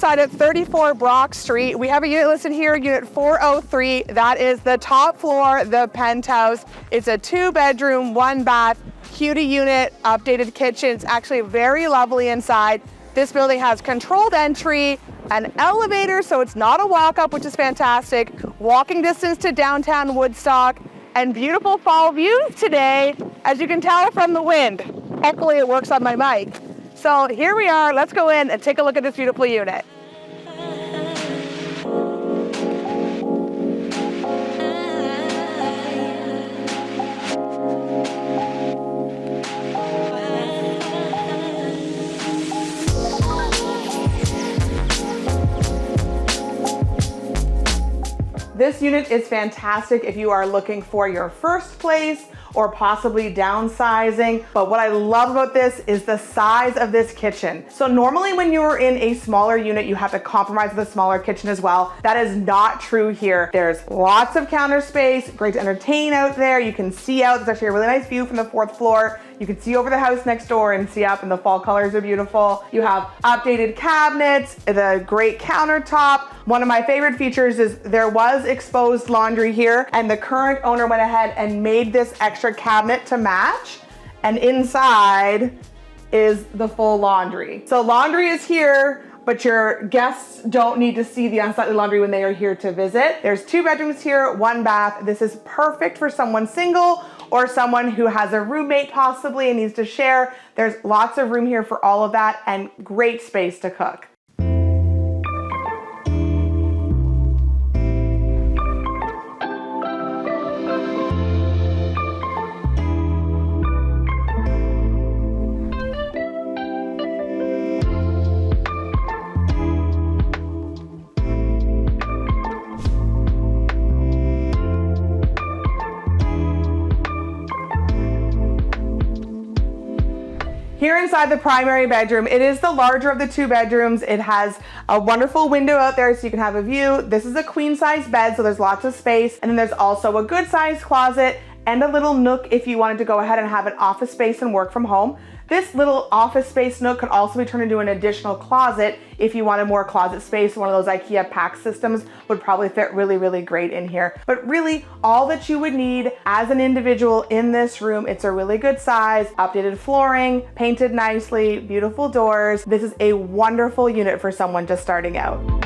inside at 34 Brock Street. We have a unit listed here, unit 403. That is the top floor, the penthouse. It's a 2-bedroom, 1-bath, cutie unit, updated kitchen. It's actually very lovely inside. This building has controlled entry, an elevator, so it's not a walk-up, which is fantastic. Walking distance to downtown Woodstock, and beautiful fall views today, as you can tell from the wind. Hopefully it works on my mic. So here we are, let's go in and take a look at this beautiful unit. This unit is fantastic if you are looking for your first place or possibly downsizing. But what I love about this is the size of this kitchen. So normally when you're in a smaller unit, you have to compromise with a smaller kitchen as well. That is not true here. There's lots of counter space, great to entertain out there. You can see out, there's actually a really nice view from the 4th floor. You can see over the house next door and see up, and the fall colors are beautiful. You have updated cabinets, the great countertop. One of my favorite features is there was exposed laundry here, and the current owner went ahead and made this extra cabinet to match, and inside is the full laundry. So laundry is here, but your guests don't need to see the unsightly laundry when they are here to visit. There's 2 bedrooms here, 1 bath. This is perfect for someone single or someone who has a roommate possibly and needs to share. There's lots of room here for all of that and great space to cook. Here inside the primary bedroom, it is the larger of the 2 bedrooms. It has a wonderful window out there so you can have a view. This is a queen size bed, so there's lots of space. And then there's also a good sized closet and a little nook if you wanted to go ahead and have an office space and work from home. This little office space nook could also be turned into an additional closet if you wanted more closet space. One of those IKEA pack systems would probably fit really, really great in here. But really, all that you would need as an individual in this room, it's a really good size, updated flooring, painted nicely, beautiful doors. This is a wonderful unit for someone just starting out.